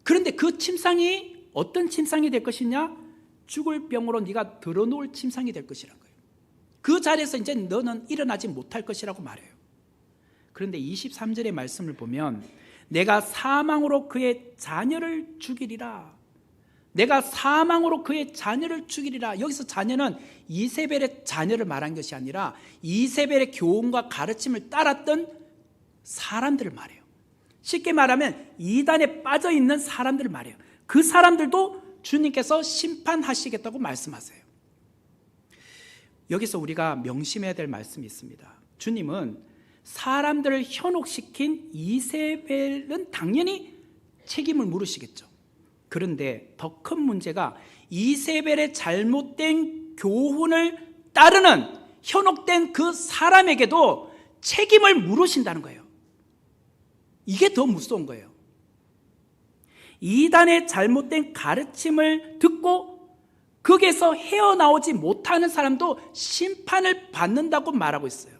그런데 그 침상이 어떤 침상이 될 것이냐? 죽을 병으로 네가 드러놓을 침상이 될 것이라는 거예요. 그 자리에서 이제 너는 일어나지 못할 것이라고 말해요. 그런데 23절의 말씀을 보면 내가 사망으로 그의 자녀를 죽이리라. 내가 사망으로 그의 자녀를 죽이리라. 여기서 자녀는 이세벨의 자녀를 말한 것이 아니라 이세벨의 교훈과 가르침을 따랐던 사람들을 말해요. 쉽게 말하면 이단에 빠져있는 사람들을 말해요. 그 사람들도 주님께서 심판하시겠다고 말씀하세요. 여기서 우리가 명심해야 될 말씀이 있습니다. 주님은 사람들을 현혹시킨 이세벨은 당연히 책임을 물으시겠죠. 그런데 더 큰 문제가 이세벨의 잘못된 교훈을 따르는 현혹된 그 사람에게도 책임을 물으신다는 거예요. 이게 더 무서운 거예요. 이단의 잘못된 가르침을 듣고 거기에서 헤어나오지 못하는 사람도 심판을 받는다고 말하고 있어요.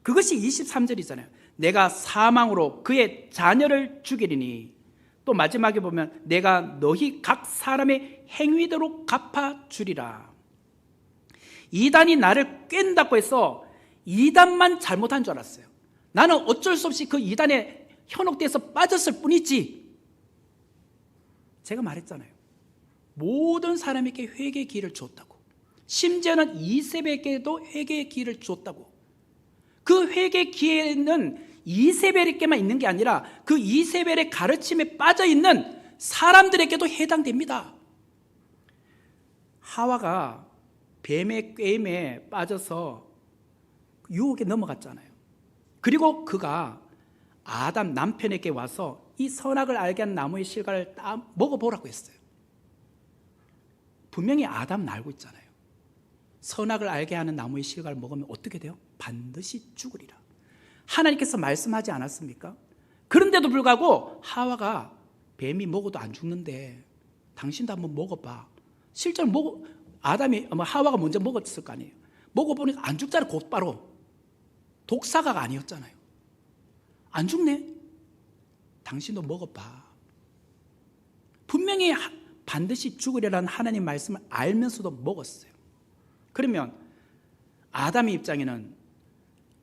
그것이 23절이잖아요. 내가 사망으로 그의 자녀를 죽이리니 또 마지막에 보면 내가 너희 각 사람의 행위대로 갚아주리라. 이단이 나를 깬다고 해서 이단만 잘못한 줄 알았어요. 나는 어쩔 수 없이 그 이단에 현혹돼서 빠졌을 뿐이지. 제가 말했잖아요. 모든 사람에게 회개의 기회를 줬다고. 심지어는 이세벨에게도 회개의 기회를 줬다고. 그 회개의 기회는 이세벨에게만 있는 게 아니라 그 이세벨의 가르침에 빠져있는 사람들에게도 해당됩니다. 하와가 뱀의 꾀임에 빠져서 유혹에 넘어갔잖아요. 그리고 그가 아담 남편에게 와서 이 선악을 알게 한 나무의 실과를 다 먹어보라고 했어요. 분명히 아담은 알고 있잖아요. 선악을 알게 하는 나무의 실과를 먹으면 어떻게 돼요? 반드시 죽으리라. 하나님께서 말씀하지 않았습니까? 그런데도 불구하고 하와가 뱀이 먹어도 안 죽는데 당신도 한번 먹어봐. 실제로 하와가 먼저 먹었을 거 아니에요. 먹어보니까 안 죽잖아요. 곧바로. 독사가 아니었잖아요. 안 죽네? 당신도 먹어봐. 분명히 반드시 죽으리라는 하나님 말씀을 알면서도 먹었어요. 그러면 아담의 입장에는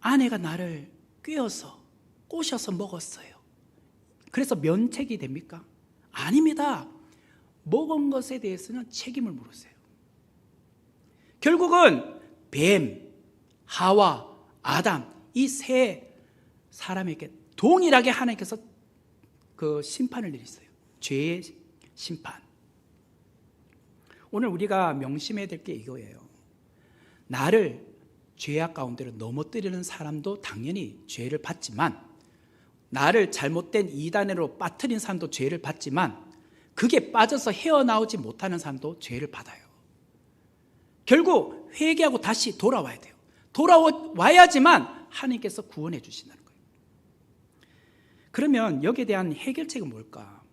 아내가 나를 꿰어서 꼬셔서 먹었어요. 그래서 면책이 됩니까? 아닙니다. 먹은 것에 대해서는 책임을 물으세요. 결국은 뱀, 하와, 아담 이 세 사람에게 동일하게 하나님께서 그 심판을 내리셨어요. 죄의 심판. 오늘 우리가 명심해야 될 게 이거예요. 나를 죄악 가운데로 넘어뜨리는 사람도 당연히 죄를 받지만, 나를 잘못된 이단으로 빠뜨린 사람도 죄를 받지만, 그게 빠져서 헤어나오지 못하는 사람도 죄를 받아요. 결국 회개하고 다시 돌아와야 돼요. 돌아와야지만 하나님께서 구원해 주신다는 거예요. 그러면 여기에 대한 해결책은 뭘까?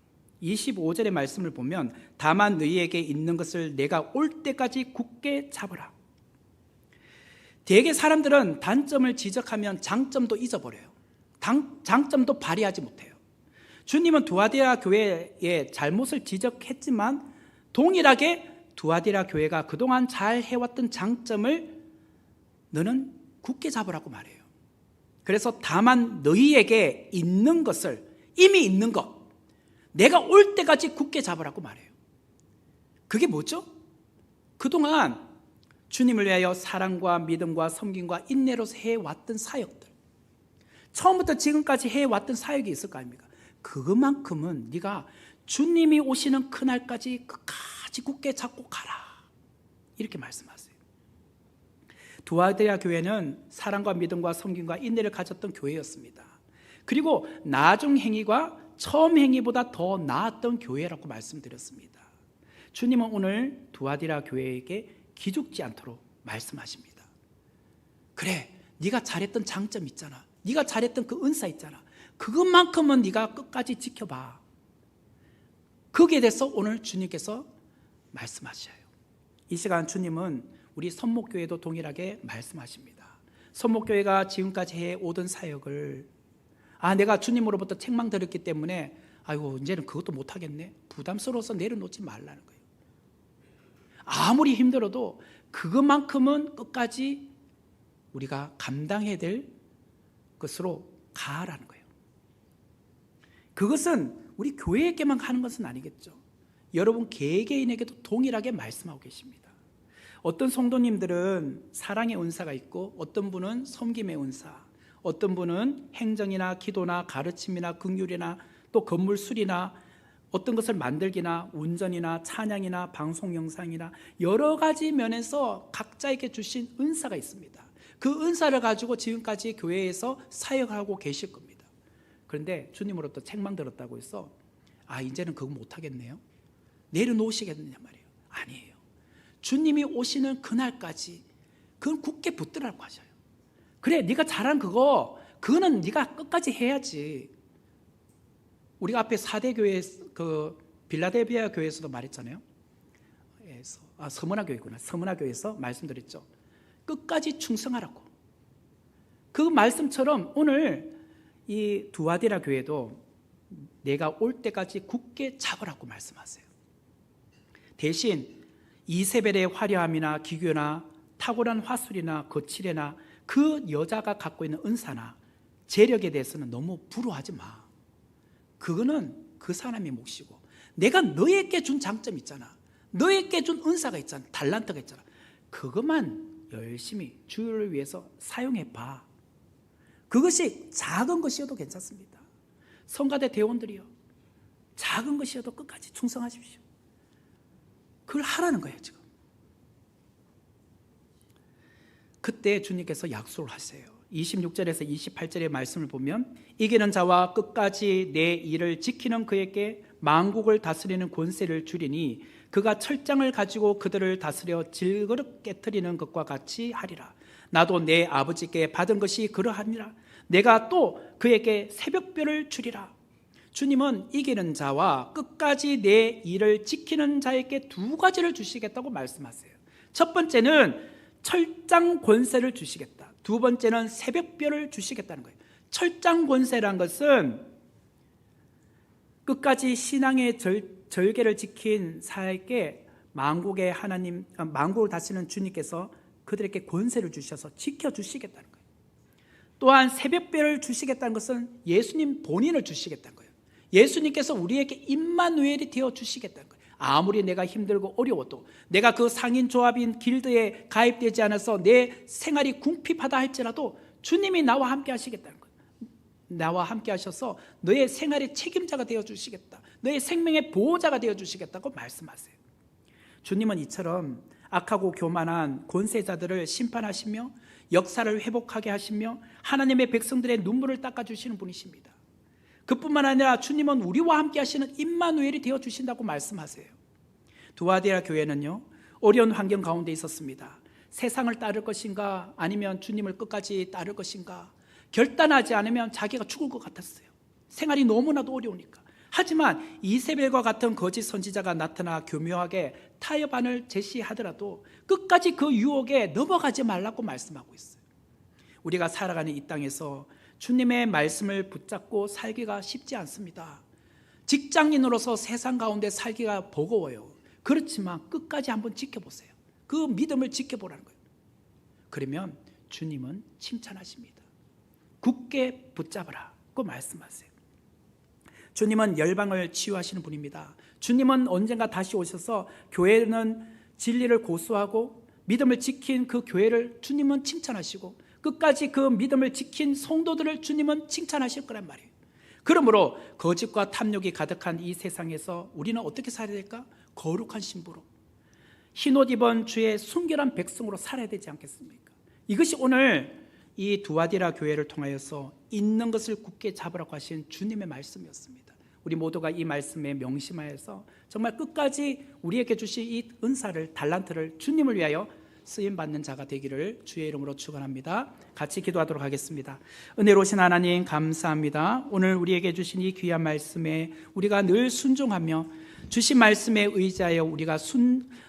25절의 말씀을 보면 다만 너희에게 있는 것을 내가 올 때까지 굳게 잡으라. 대개 사람들은 단점을 지적하면 장점도 잊어버려요. 장점도 발휘하지 못해요. 주님은 두아디라 교회의 잘못을 지적했지만 동일하게 두아디라 교회가 그동안 잘 해왔던 장점을 너는 굳게 잡으라고 말해요. 그래서 다만 너희에게 있는 것을, 이미 있는 것, 내가 올 때까지 굳게 잡으라고 말해요. 그게 뭐죠? 그동안 주님을 위하여 사랑과 믿음과 섬김과 인내로서 해왔던 사역들, 처음부터 지금까지 해왔던 사역이 있을 거 아닙니까? 그것만큼은 네가 주님이 오시는 그날까지 끝까지 굳게 잡고 가라, 이렇게 말씀하세요. 두아디라 교회는 사랑과 믿음과 섬김과 인내를 가졌던 교회였습니다. 그리고 나중 행위가 처음 행위보다 더 나았던 교회라고 말씀드렸습니다. 주님은 오늘 두아디라 교회에게 기죽지 않도록 말씀하십니다. 그래, 네가 잘했던 장점 있잖아, 네가 잘했던 그 은사 있잖아, 그것만큼은 네가 끝까지 지켜봐. 거기에 대해서 오늘 주님께서 말씀하셔요. 이 시간 주님은 우리 선목교회도 동일하게 말씀하십니다. 선목교회가 지금까지 해오던 사역을, 내가 주님으로부터 책망 들었기 때문에 아이고 이제는 그것도 못하겠네, 부담스러워서 내려놓지 말라는 거예요. 아무리 힘들어도 그것만큼은 끝까지 우리가 감당해야 될 것으로 가라는 거예요. 그것은 우리 교회에게만 하는 것은 아니겠죠. 여러분 개개인에게도 동일하게 말씀하고 계십니다. 어떤 성도님들은 사랑의 은사가 있고, 어떤 분은 섬김의 은사, 어떤 분은 행정이나 기도나 가르침이나 긍휼이나 또 건물 수리나 어떤 것을 만들기나 운전이나 찬양이나 방송 영상이나 여러 가지 면에서 각자에게 주신 은사가 있습니다. 그 은사를 가지고 지금까지 교회에서 사역하고 계실 겁니다. 그런데 주님으로부터 책망 들었다고 해서 이제는 그거 못하겠네요, 내려놓으시겠느냐 말이에요. 아니에요. 주님이 오시는 그날까지 그건 굳게 붙들라고 하셔요. 그래, 네가 잘한 그거는 네가 끝까지 해야지. 우리가 앞에 4대 교회, 그 빌라델비아 교회에서도 말했잖아요. 서문화 교회구나. 서문화 교회에서 말씀드렸죠. 끝까지 충성하라고. 그 말씀처럼 오늘 이 두아디라 교회도 내가 올 때까지 굳게 잡으라고 말씀하세요. 대신 이세벨의 화려함이나 기교나 탁월한 화술이나 거칠애나 그 여자가 갖고 있는 은사나 재력에 대해서는 너무 부러워하지 마. 그거는 그 사람의 몫이고, 내가 너에게 준 장점 있잖아, 너에게 준 은사가 있잖아, 달란트가 있잖아, 그것만 열심히 주를 위해서 사용해봐. 그것이 작은 것이어도 괜찮습니다. 성가대 대원들이요, 작은 것이어도 끝까지 충성하십시오. 그걸 하라는 거예요. 지금 그때 주님께서 약속을 하세요. 26절에서 28절의 말씀을 보면 이기는 자와 끝까지 내 일을 지키는 그에게 만국을 다스리는 권세를 주리니 그가 철장을 가지고 그들을 다스려 질그릇 깨트리는 것과 같이 하리라. 나도 내 아버지께 받은 것이 그러하니라. 내가 또 그에게 새벽별을 주리라. 주님은 이기는 자와 끝까지 내 일을 지키는 자에게 두 가지를 주시겠다고 말씀하세요. 첫 번째는 철장 권세를 주시겠다. 두 번째는 새벽별을 주시겠다는 거예요. 철장 권세란 것은 끝까지 신앙의 절개를 지킨 사에게 만국의 하나님, 만국을 다스리는 주님께서 그들에게 권세를 주셔서 지켜주시겠다는 거예요. 또한 새벽별을 주시겠다는 것은 예수님 본인을 주시겠다는 거예요. 예수님께서 우리에게 임마누엘이 되어 주시겠다는 거예요. 아무리 내가 힘들고 어려워도 내가 그 상인조합인 길드에 가입되지 않아서 내 생활이 궁핍하다 할지라도 주님이 나와 함께 하시겠다는 거예요. 나와 함께 하셔서 너의 생활의 책임자가 되어주시겠다, 너의 생명의 보호자가 되어주시겠다고 말씀하세요. 주님은 이처럼 악하고 교만한 권세자들을 심판하시며 역사를 회복하게 하시며 하나님의 백성들의 눈물을 닦아주시는 분이십니다. 그뿐만 아니라 주님은 우리와 함께 하시는 임마누엘이 되어주신다고 말씀하세요. 두아디라 교회는요, 어려운 환경 가운데 있었습니다. 세상을 따를 것인가 아니면 주님을 끝까지 따를 것인가 결단하지 않으면 자기가 죽을 것 같았어요. 생활이 너무나도 어려우니까. 하지만 이세벨과 같은 거짓 선지자가 나타나 교묘하게 타협안을 제시하더라도 끝까지 그 유혹에 넘어가지 말라고 말씀하고 있어요. 우리가 살아가는 이 땅에서 주님의 말씀을 붙잡고 살기가 쉽지 않습니다. 직장인으로서 세상 가운데 살기가 버거워요. 그렇지만 끝까지 한번 지켜보세요. 그 믿음을 지켜보라는 거예요. 그러면 주님은 칭찬하십니다. 굳게 붙잡으라고 말씀하세요. 주님은 열방을 치유하시는 분입니다. 주님은 언젠가 다시 오셔서 교회는 진리를 고수하고 믿음을 지킨 그 교회를 주님은 칭찬하시고 끝까지 그 믿음을 지킨 성도들을 주님은 칭찬하실 거란 말이에요. 그러므로 거짓과 탐욕이 가득한 이 세상에서 우리는 어떻게 살아야 될까? 거룩한 신부로, 흰옷 입은 주의 순결한 백성으로 살아야 되지 않겠습니까? 이것이 오늘 이 두아디라 교회를 통하여서 있는 것을 굳게 잡으라고 하신 주님의 말씀이었습니다. 우리 모두가 이 말씀에 명심하여서 정말 끝까지 우리에게 주신 이 은사를, 달란트를 주님을 위하여 쓰임받는 자가 되기를 주의 이름으로 축원합니다. 같이 기도하도록 하겠습니다. 은혜로우신 하나님 감사합니다. 오늘 우리에게 주신 이 귀한 말씀에 우리가 늘 순종하며 주신 말씀에 의지하여 우리가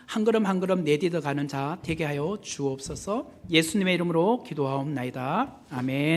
한 걸음 한 걸음 내딛어 가는 자 되게 하여 주옵소서. 예수님의 이름으로 기도하옵나이다. 아멘.